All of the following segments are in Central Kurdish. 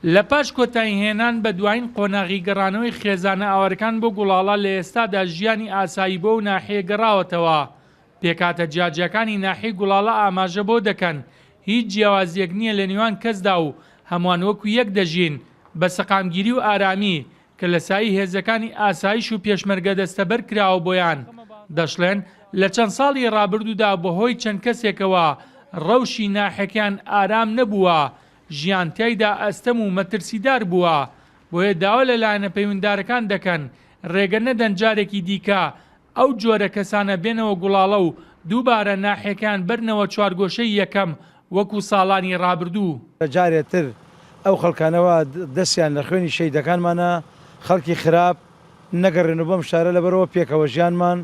لە پاش کۆتاییهێنان بە دوایین قۆناغی گەڕانەوەی خێزانە ئاوەرەکان بۆ گوڵاڵە لە ئێستادا ژیانی ئاسایی بۆ و ناحیە گەڕاوەتەوە. پێکاتە جیاجەکانی ناحیەی گوڵاڵە ئاماژە بۆ دەکەن هیچ جیاوازیەک نییە لە نێوان کەسدا و هەمووان وەکو یەک دەژین بە سەقامگیری و ئارامی کە لە سایی هێزەکانی ئاسایش و پێشمەرگە دەستەبەر کراوە بۆیان. دەشڵێن لە چەند ساڵی ڕابردوودا بەهۆی چەند کەسێکەوە ڕەوشی ناحەکان ئارام نەبووە، ژیان تایدا ئەستەم و مەترسیدار بووە. بۆیە داوا لەلایەنە پەیوەنددارەکان دەکەن ڕێگە نەدەن جارێکی دیکە ئەو جۆرە کەسانە بێنەوە گوڵاڵە و دووبارە ناحیەکان بەرنەوە چوارگۆشەی یەکەم وەکو ساڵانی ڕابردوو. جارێتتر ئەو خەڵکانەوە دەستیان لە خوێنی شەیدەکانمانە خەڵکی خراپ نەگەڕێنەوە بەم شارە لەبەرەوە پێکەوە ژیانمان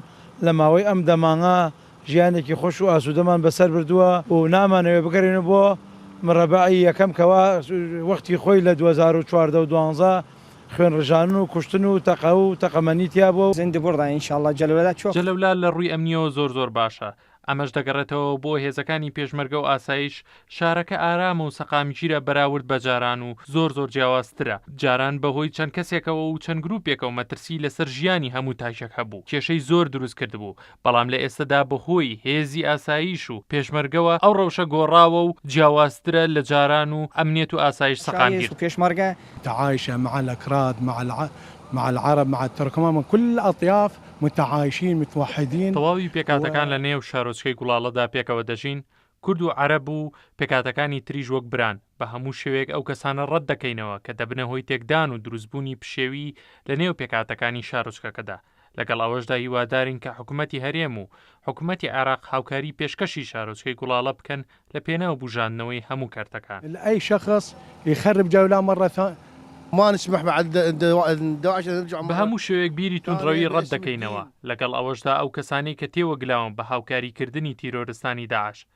لە ماوەی ئەم دەمانگە ژیانێکی خۆش و ئاسوودەمان بەسەر بردووە و نامانەوێ بگەڕێنە بۆ مڕەبعی یەکەم کەوا وەختی خۆی لە 2012 خوێن ڕژان و کوشتن و تەقە و تەقەمەنیتیا بۆ زیندە بڕدا ئینشاءڵڵا جەلەولا لە ڕووی ئەمنیەوە زۆر باشە. ئەمەش دەگەڕێتەوە بۆ هێزەکانی پێشمەرگە و ئاسایش شارەکە ئارامە و سەقامگیرە بەراورد بە جاران و زۆر جیاوازترە. جاران بەهۆی چەند کەسێکەوە و چەند گروپێکە و مەترسی لەسەر ژیانی هەموو تاشێک هەبوو. کێشەی زۆر دروست کردبوو، بەڵام لە ئێستادا بەهۆی هێزی ئاسایش و پێشمەرگەوە ئەو ڕەوشە گۆڕاوە و جیاوازترە لە جاران و ئەمنیەت و ئاسایش سەقامگیر. پێشمەرگە تعايشة مع الأكراد مع العرب مع التركمان من كل الأطياف متعايشين متوحدين. تەواوی پێکاتەکان لە نێو شارۆچکەی گوڵاڵەدا پێکەوە دەژین. کورد و عەرەب و پێکاتەکانی تریژ وەک بران بە هەموو شێوەیەک ئەو کەسانە ڕەت دەکەینەوە کە دەبنە هۆی تێکدان و دروستبوونی پشێوی لە نێو پێکاتەکانی شارۆچکەکەدا. لەگەڵ ئەوەشدا هیوادارین کە حکوومەتی هەرێم و حکوومەتی عێراق هاوکاری پێشکەشی شارۆچکەی گوڵاڵە بکەن لە پێناو بژاندنەوەی هەموو کارتەکان. أي شخص يخرب جولان مرة ثانية ما نسمح مع داعش نرجع بە هەموو شێوەیەک بیری توندڕەوی ڕەت دەکەینەوە. لەگەڵ ئەوەشدا ئەو کەسانی کە تێوەگلاون بە هاوکاریکردنی تیرۆرستانی داعش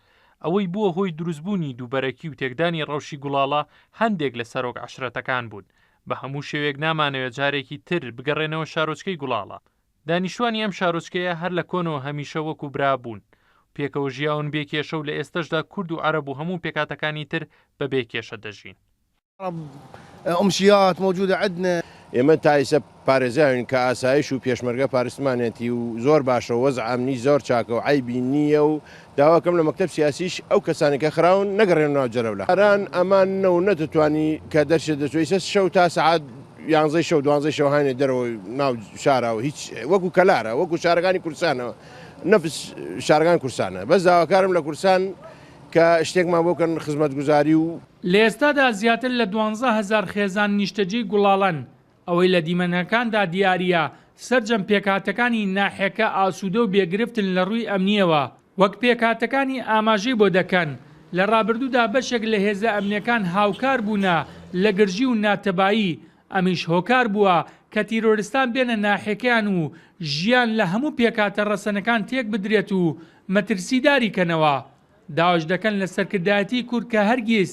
ئەوەی بووە هۆی دروستبوونی دووبەرەکی و تێکدانی ڕەوشی گوڵاڵە هەندێک لە سەرۆک عەشرەتەکان بوون. بە هەموو شێوەیەک نامانەوێت جارێکی تر بگەڕێنەوە شارۆچکەی گوڵاڵە. دانیشتوانی ئەم شارۆچکەیە هەر لە کۆنەوە هەمیشە وەکو برا بوون. پێکەوە ژیاون بێکێشە و لە ئێستەشدا کورد و عەرەب و هەموو پێکاتەکانی تر بە بێکێشە دەژین. أمشيات موجودة عندنا ئێمە تایسە پارێزاوین کە ئاسایش و پێشمەرگە پارێزمانێتی و زۆر باشە وەزع ئەمنی زۆر چاکە و عیبی نییە و داواکەم لە مەکتەب سیاسیش ئەو کەسانێکە خراون نەگەڕێنەوە جەرەولا هەران ئەمان و نەتوانی کە دەرشێت دەچێت شەو تا سعات 11 شەو 12 شەو هاینێ دەرەوە ناو شارەوە هیچ وەکو کەلارە وەکو شارەکانی کورسانەوە نەفس شارەکان کورسانە بەس داواکارم لە کورسان کە شتێکمان بۆکەن خزمەتگوزاری و لە ئێستادا زیاتر لە 12,000 خێزان نیشتەجێی گوڵاڵەن. ئەوەی لە دیمەنەکاندا دیارە سەرجەم پێکاتەکانی ناحیەکە ئاسوودە و بێگرفتن لە ڕووی ئەمنیەوە وەک پێکاتەکانی ئاماژەی بۆ دەکەن. لە ڕابردوودا بەشێک لە هێزە ئەمنیەکان هاوکار بوونە لە گرژی و ناتەبایی. ئەمیش هۆکار بووە کە تیرۆریستان بێنە ناحیەکان و ژیان لە هەموو پێکاتە ڕەسەنەکان تێک بدرێت و مەترسیداری کەنەوە. داواش دەکەن لە سەرکردایەتی کورد کە هەرگیز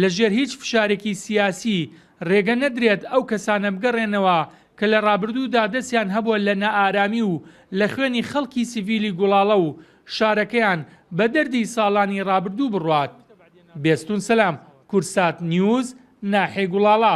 لەژێر هیچ فشارێکی سیاسی ڕێگە نەدرێت ئەو کەسانە بگەڕێنەوە کە لە ڕابردوودا دەستیان هەبووە لە نەئارامی و لە خوێنی خەڵکی سیڤیلی گوڵاڵە و شارەکەیان بە دەردی ساڵانی ڕابردوو بڕوات. بێستون سەلام، کورسات نیوز، ناحیەی گوڵاڵە.